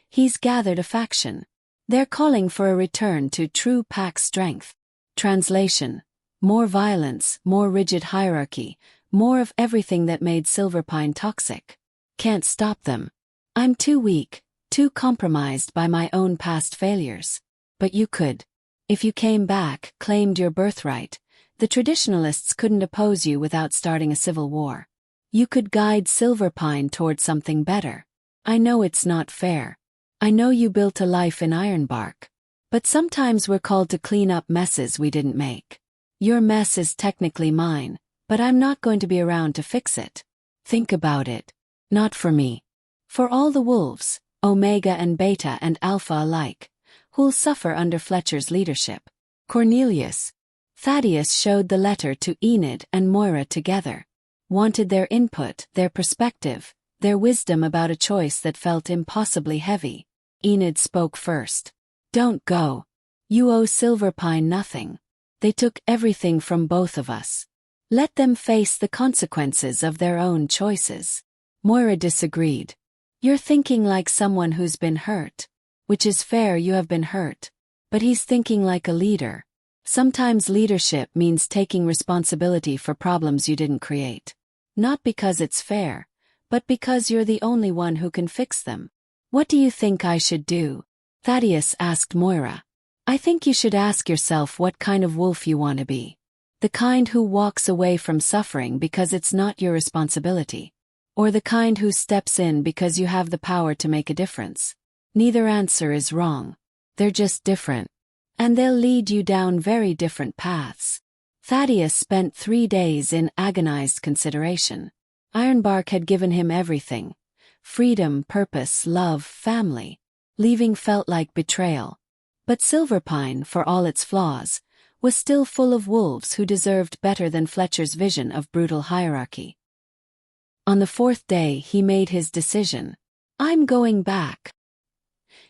He's gathered a faction. They're calling for a return to true pack strength. Translation: more violence, more rigid hierarchy, more of everything that made Silverpine toxic. Can't stop them. I'm too weak, too compromised by my own past failures. But you could. If you came back, claimed your birthright, the traditionalists couldn't oppose you without starting a civil war. You could guide Silverpine toward something better. I know it's not fair. I know you built a life in Ironbark. But sometimes we're called to clean up messes we didn't make. Your mess is technically mine, but I'm not going to be around to fix it. Think about it. Not for me. For all the wolves, Omega and Beta and Alpha alike, who'll suffer under Fletcher's leadership. Cornelius. Thaddeus showed the letter to Enid and Moira together. Wanted their input, their perspective, their wisdom about a choice that felt impossibly heavy. Enid spoke first. Don't go. You owe Silverpine nothing. They took everything from both of us. Let them face the consequences of their own choices. Moira disagreed. You're thinking like someone who's been hurt. Which is fair, you have been hurt. But he's thinking like a leader. Sometimes leadership means taking responsibility for problems you didn't create. Not because it's fair, but because you're the only one who can fix them. What do you think I should do? Thaddeus asked Moira. I think you should ask yourself what kind of wolf you want to be. The kind who walks away from suffering because it's not your responsibility. Or the kind who steps in because you have the power to make a difference. Neither answer is wrong. They're just different. And they'll lead you down very different paths. Thaddeus spent 3 days in agonized consideration. Ironbark had given him everything. Freedom, purpose, love, family. Leaving felt like betrayal. But Silverpine, for all its flaws, was still full of wolves who deserved better than Fletcher's vision of brutal hierarchy. On the 4th day he made his decision. I'm going back.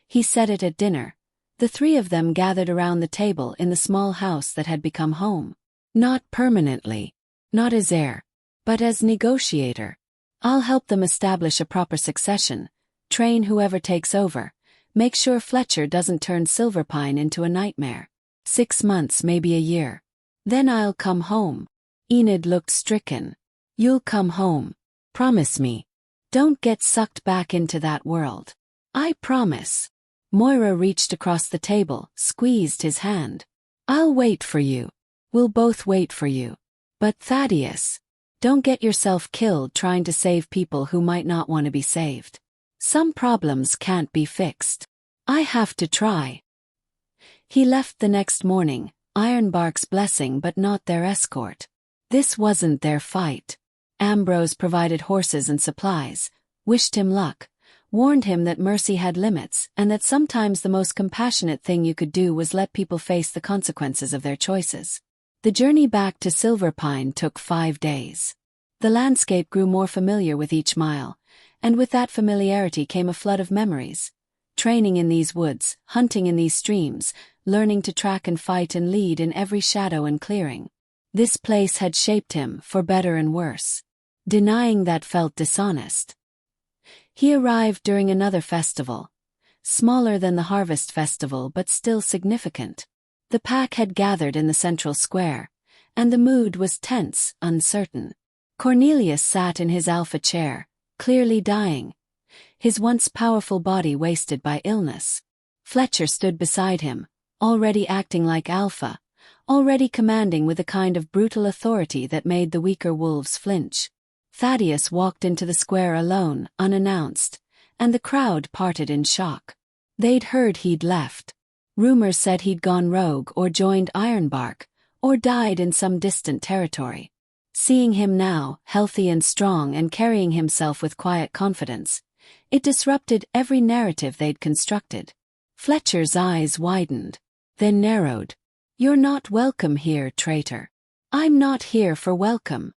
He said it at dinner. The 3 of them gathered around the table in the small house that had become home. Not permanently. Not as heir. But as negotiator. I'll help them establish a proper succession, train whoever takes over, make sure Fletcher doesn't turn Silverpine into a nightmare. 6 months, maybe a year. Then I'll come home. Enid looked stricken. You'll come home. Promise me. Don't get sucked back into that world. I promise. Moira reached across the table, squeezed his hand. I'll wait for you. We'll both wait for you. But Thaddeus, don't get yourself killed trying to save people who might not want to be saved. Some problems can't be fixed. I have to try. He left the next morning, Ironbark's blessing but not their escort. This wasn't their fight. Ambrose provided horses and supplies, wished him luck, warned him that mercy had limits and that sometimes the most compassionate thing you could do was let people face the consequences of their choices. The journey back to Silverpine took 5 days. The landscape grew more familiar with each mile, and with that familiarity came a flood of memories. Training in these woods, hunting in these streams, learning to track and fight and lead in every shadow and clearing. This place had shaped him, for better and worse. Denying that felt dishonest. He arrived during another festival. Smaller than the Harvest Festival but still significant. The pack had gathered in the central square, and the mood was tense, uncertain. Cornelius sat in his alpha chair, clearly dying, his once powerful body wasted by illness. Fletcher stood beside him, already acting like alpha, already commanding with a kind of brutal authority that made the weaker wolves flinch. Thaddeus walked into the square alone, unannounced, and the crowd parted in shock. They'd heard he'd left. Rumors said he'd gone rogue or joined Ironbark, or died in some distant territory. Seeing him now, healthy and strong and carrying himself with quiet confidence, it disrupted every narrative they'd constructed. Fletcher's eyes widened, then narrowed. You're not welcome here, traitor. I'm not here for welcome.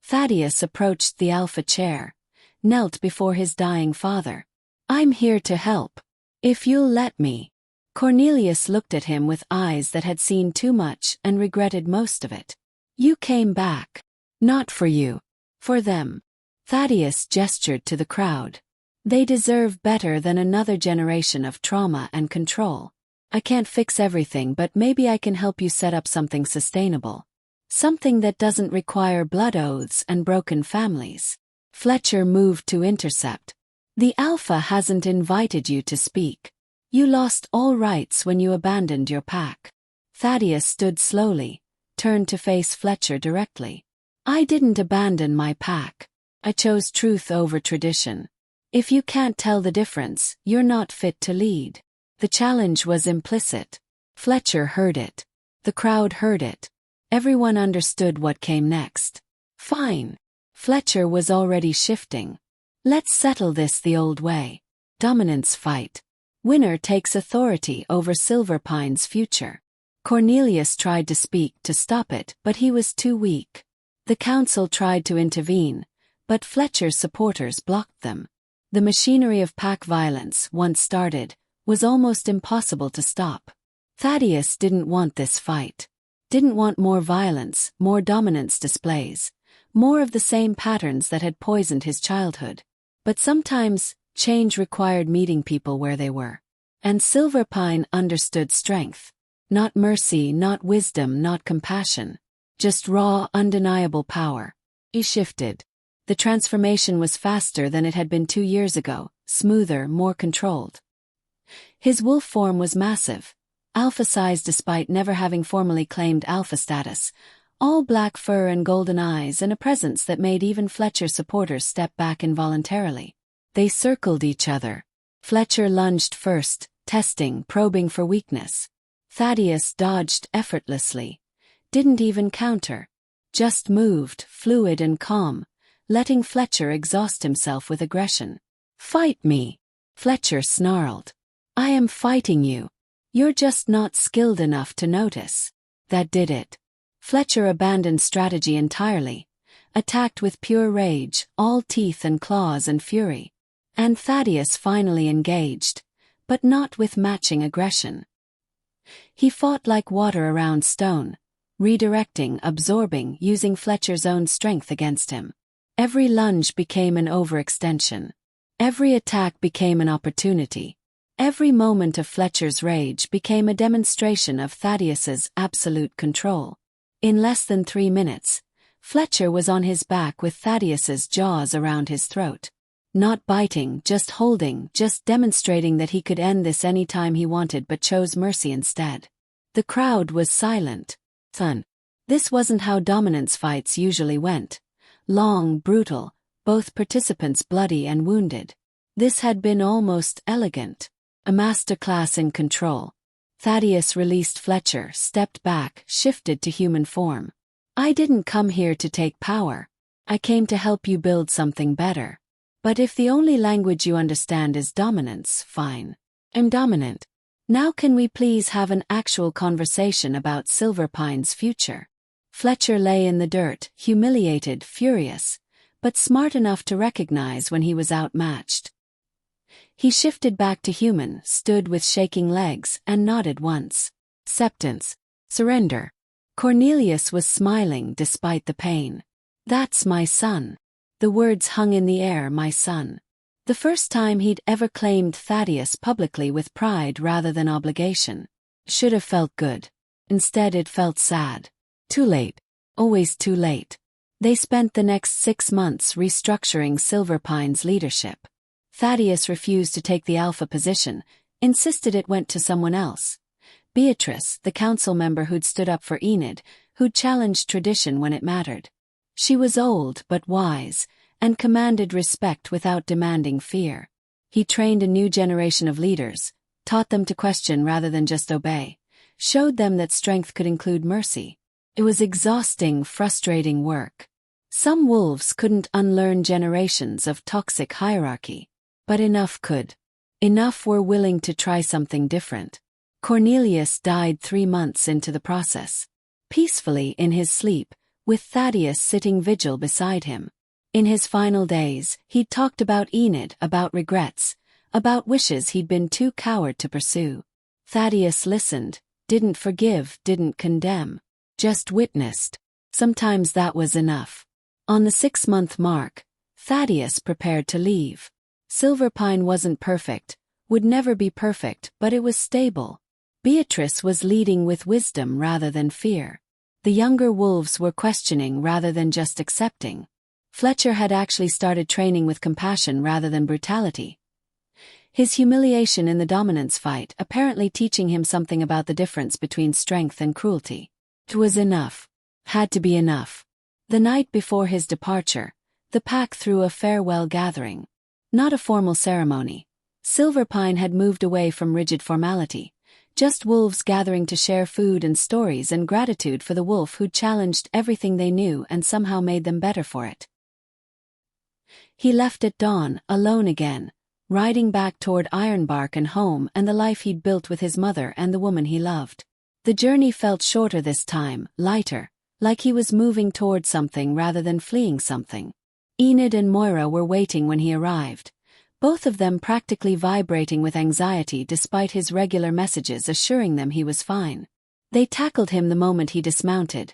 Thaddeus approached the alpha chair, knelt before his dying father. I'm here to help. If you'll let me. Cornelius looked at him with eyes that had seen too much and regretted most of it. You came back. Not for you. For them. Thaddeus gestured to the crowd. They deserve better than another generation of trauma and control. I can't fix everything, but maybe I can help you set up something sustainable. Something that doesn't require blood oaths and broken families. Fletcher moved to intercept. The Alpha hasn't invited you to speak. You lost all rights when you abandoned your pack. Thaddeus stood slowly, turned to face Fletcher directly. I didn't abandon my pack. I chose truth over tradition. If you can't tell the difference, you're not fit to lead. The challenge was implicit. Fletcher heard it. The crowd heard it. Everyone understood what came next. Fine. Fletcher was already shifting. Let's settle this the old way. Dominance fight. Winner takes authority over Silverpine's future. Cornelius tried to speak to stop it, but he was too weak. The council tried to intervene, but Fletcher's supporters blocked them. The machinery of pack violence, once started, was almost impossible to stop. Thaddeus didn't want this fight. Didn't want more violence, more dominance displays, more of the same patterns that had poisoned his childhood. But sometimes, change required meeting people where they were. And Silverpine understood strength. Not mercy, not wisdom, not compassion. Just raw, undeniable power. He shifted. The transformation was faster than it had been 2 years ago, smoother, more controlled. His wolf form was massive, alpha-sized despite never having formally claimed alpha status, all black fur and golden eyes and a presence that made even Fletcher's supporters step back involuntarily. They circled each other. Fletcher lunged first, testing, probing for weakness. Thaddeus dodged effortlessly. Didn't even counter. Just moved, fluid and calm, letting Fletcher exhaust himself with aggression. Fight me! Fletcher snarled. I am fighting you. You're just not skilled enough to notice. That did it. Fletcher abandoned strategy entirely, attacked with pure rage, all teeth and claws and fury. And Thaddeus finally engaged, but not with matching aggression. He fought like water around stone, redirecting, absorbing, using Fletcher's own strength against him. Every lunge became an overextension. Every attack became an opportunity. Every moment of Fletcher's rage became a demonstration of Thaddeus's absolute control. In less than 3 minutes, Fletcher was on his back with Thaddeus's jaws around his throat. Not biting, just holding, just demonstrating that he could end this any time he wanted but chose mercy instead. The crowd was silent. This wasn't how dominance fights usually went. Long, brutal, both participants bloody and wounded. This had been almost elegant. A masterclass in control. Thaddeus released Fletcher, stepped back, shifted to human form. I didn't come here to take power. I came to help you build something better. But if the only language you understand is dominance, fine. I'm dominant. Now can we please have an actual conversation about Silverpine's future? Fletcher lay in the dirt, humiliated, furious, but smart enough to recognize when he was outmatched. He shifted back to human, stood with shaking legs, and nodded once. Acceptance. Surrender. Cornelius was smiling despite the pain. That's my son. The words hung in the air, my son. The first time he'd ever claimed Thaddeus publicly with pride rather than obligation. Should have felt good. Instead it felt sad. Too late. Always too late. They spent the next 6 months restructuring Silverpine's leadership. Thaddeus refused to take the alpha position, insisted it went to someone else. Beatrice, the council member who'd stood up for Enid, who'd challenged tradition when it mattered. She was old but wise, and commanded respect without demanding fear. He trained a new generation of leaders, taught them to question rather than just obey, showed them that strength could include mercy. It was exhausting, frustrating work. Some wolves couldn't unlearn generations of toxic hierarchy. But enough could. Enough were willing to try something different. Cornelius died 3 months into the process. Peacefully in his sleep, with Thaddeus sitting vigil beside him. In his final days, he'd talked about Enid, about regrets, about wishes he'd been too coward to pursue. Thaddeus listened, didn't forgive, didn't condemn. Just witnessed. Sometimes that was enough. On the 6-month mark, Thaddeus prepared to leave. Silverpine wasn't perfect, would never be perfect, but it was stable. Beatrice was leading with wisdom rather than fear. The younger wolves were questioning rather than just accepting. Fletcher had actually started training with compassion rather than brutality. His humiliation in the dominance fight apparently teaching him something about the difference between strength and cruelty. It was enough. Had to be enough. The night before his departure, the pack threw a farewell gathering. Not a formal ceremony. Silverpine had moved away from rigid formality. Just wolves gathering to share food and stories and gratitude for the wolf who'd challenged everything they knew and somehow made them better for it. He left at dawn, alone again, riding back toward Ironbark and home and the life he'd built with his mother and the woman he loved. The journey felt shorter this time, lighter, like he was moving toward something rather than fleeing something. Enid and Moira were waiting when he arrived, both of them practically vibrating with anxiety despite his regular messages assuring them he was fine. They tackled him the moment he dismounted,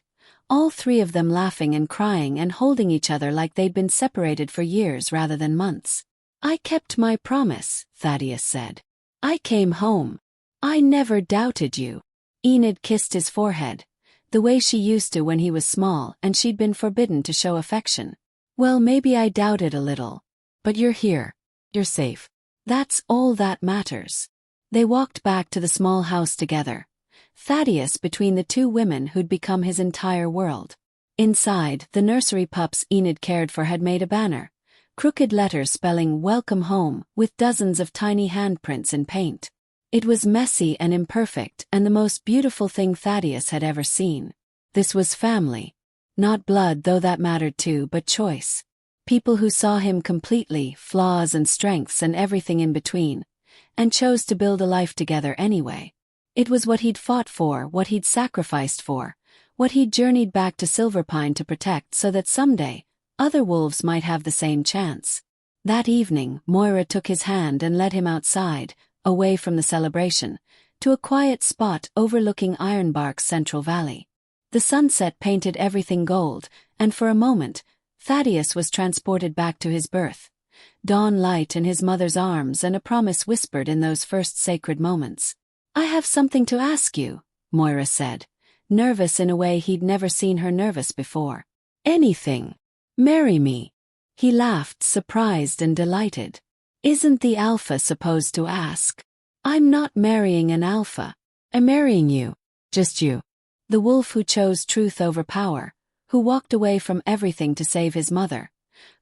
all three of them laughing and crying and holding each other like they'd been separated for years rather than months. "I kept my promise," Thaddeus said. "I came home. I never doubted you." Enid kissed his forehead, the way she used to when he was small and she'd been forbidden to show affection. "Well, maybe I doubted a little. But you're here. You're safe. That's all that matters." They walked back to the small house together, Thaddeus between the two women who'd become his entire world. Inside, the nursery pups Enid cared for had made a banner, crooked letters spelling "Welcome Home" with dozens of tiny handprints in paint. It was messy and imperfect and the most beautiful thing Thaddeus had ever seen. This was family. Not blood, though that mattered too, but choice. People who saw him completely, flaws and strengths and everything in between, and chose to build a life together anyway. It was what he'd fought for, what he'd sacrificed for, what he'd journeyed back to Silverpine to protect so that someday, other wolves might have the same chance. That evening, Moira took his hand and led him outside, away from the celebration, to a quiet spot overlooking Ironbark's central valley. The sunset painted everything gold, and for a moment, Thaddeus was transported back to his birth. Dawn light in his mother's arms and a promise whispered in those first sacred moments. "I have something to ask you," Moira said, nervous in a way he'd never seen her nervous before. "Anything. Marry me." He laughed, surprised and delighted. "Isn't the alpha supposed to ask?" "I'm not marrying an alpha. I'm marrying you. Just you." The wolf who chose truth over power, who walked away from everything to save his mother,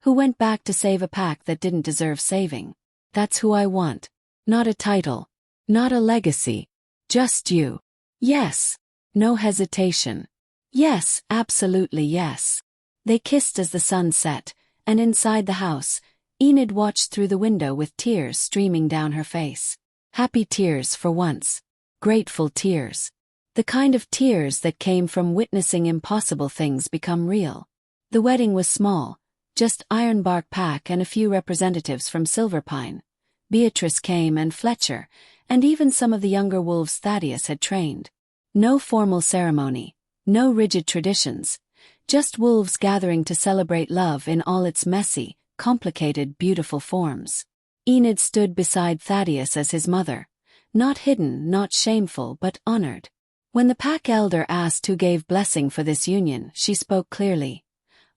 who went back to save a pack that didn't deserve saving. "That's who I want. Not a title. Not a legacy. Just you." "Yes." No hesitation. "Yes, absolutely yes." They kissed as the sun set, and inside the house, Enid watched through the window with tears streaming down her face. Happy tears for once. Grateful tears. The kind of tears that came from witnessing impossible things become real. The wedding was small, just Ironbark pack and a few representatives from Silverpine. Beatrice came and Fletcher, and even some of the younger wolves Thaddeus had trained. No formal ceremony, no rigid traditions, just wolves gathering to celebrate love in all its messy, complicated, beautiful forms. Enid stood beside Thaddeus as his mother, not hidden, not shameful, but honored. When the pack elder asked who gave blessing for this union, she spoke clearly.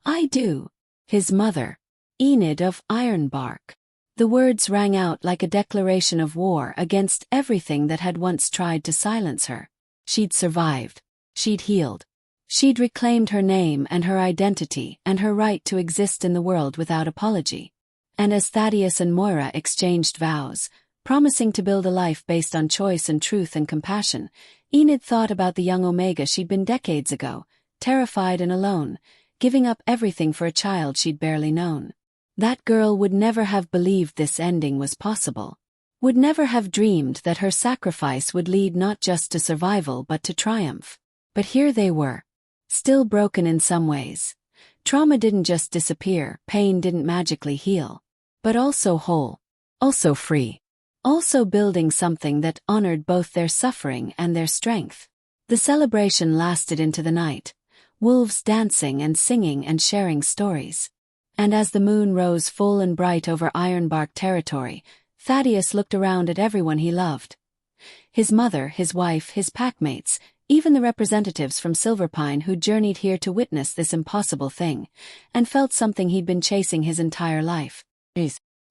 "I do." His mother, Enid of Ironbark. The words rang out like a declaration of war against everything that had once tried to silence her. She'd survived. She'd healed. She'd reclaimed her name and her identity and her right to exist in the world without apology. And as Thaddeus and Moira exchanged vows, promising to build a life based on choice and truth and compassion, Enid thought about the young Omega she'd been decades ago, terrified and alone, giving up everything for a child she'd barely known. That girl would never have believed this ending was possible. Would never have dreamed that her sacrifice would lead not just to survival but to triumph. But here they were. Still broken in some ways. Trauma didn't just disappear, pain didn't magically heal. But also whole. Also free. also building something that honored both their suffering and their strength. The celebration lasted into the night, wolves dancing and singing and sharing stories. And as the moon rose full and bright over Ironbark territory, Thaddeus looked around at everyone he loved. His mother, his wife, his packmates, even the representatives from Silverpine who journeyed here to witness this impossible thing, and felt something he'd been chasing his entire life.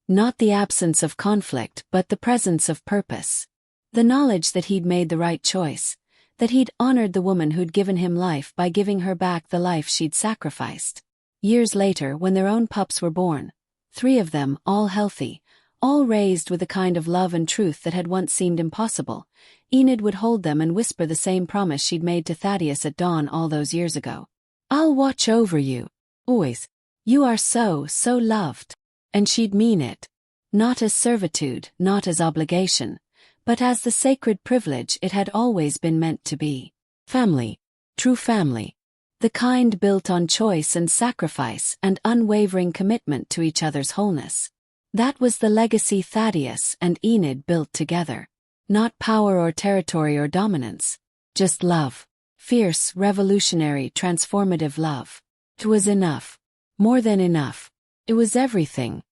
Not the absence of conflict, but the presence of purpose. The knowledge that he'd made the right choice, that he'd honored the woman who'd given him life by giving her back the life she'd sacrificed. Years later, when their own pups were born, 3 of them, all healthy, all raised with the kind of love and truth that had once seemed impossible, Enid would hold them and whisper the same promise she'd made to Thaddeus at dawn all those years ago. "I'll watch over you. Always. You are so loved." And she'd mean it. Not as servitude, not as obligation, but as the sacred privilege it had always been meant to be. Family. True family. The kind built on choice and sacrifice and unwavering commitment to each other's wholeness. That was the legacy Thaddeus and Enid built together. Not power or territory or dominance. Just love. Fierce, revolutionary, transformative love. It was enough. More than enough. It was everything.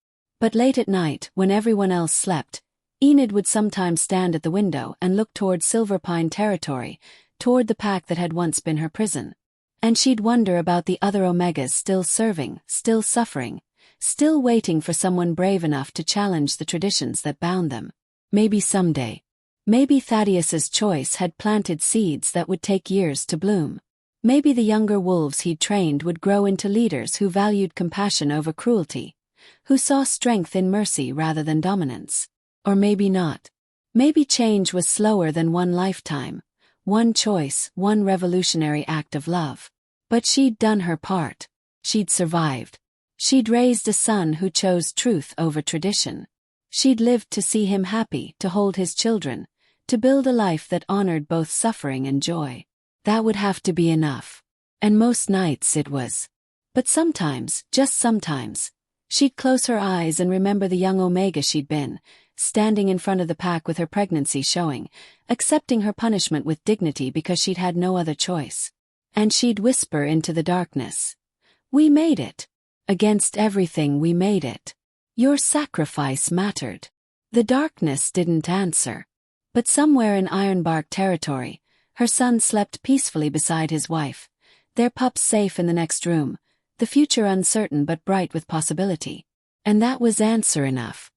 But late at night, when everyone else slept, Enid would sometimes stand at the window and look toward Silverpine territory, toward the pack that had once been her prison. And she'd wonder about the other Omegas still serving, still suffering, still waiting for someone brave enough to challenge the traditions that bound them. Maybe someday. Maybe Thaddeus's choice had planted seeds that would take years to bloom. Maybe the younger wolves he'd trained would grow into leaders who valued compassion over cruelty, who saw strength in mercy rather than dominance. Or maybe not. Maybe change was slower than one lifetime, one choice, one revolutionary act of love. But she'd done her part. She'd survived. She'd raised a son who chose truth over tradition. She'd lived to see him happy, to hold his children, to build a life that honored both suffering and joy. That would have to be enough. And most nights it was. But sometimes, just sometimes, she'd close her eyes and remember the young Omega she'd been, standing in front of the pack with her pregnancy showing, accepting her punishment with dignity because she'd had no other choice. And she'd whisper into the darkness, "We made it. Against everything we made it. Your sacrifice mattered." The darkness didn't answer. But somewhere in Ironbark territory, her son slept peacefully beside his wife, their pups safe in the next room, the future uncertain but bright with possibility. And that was answer enough.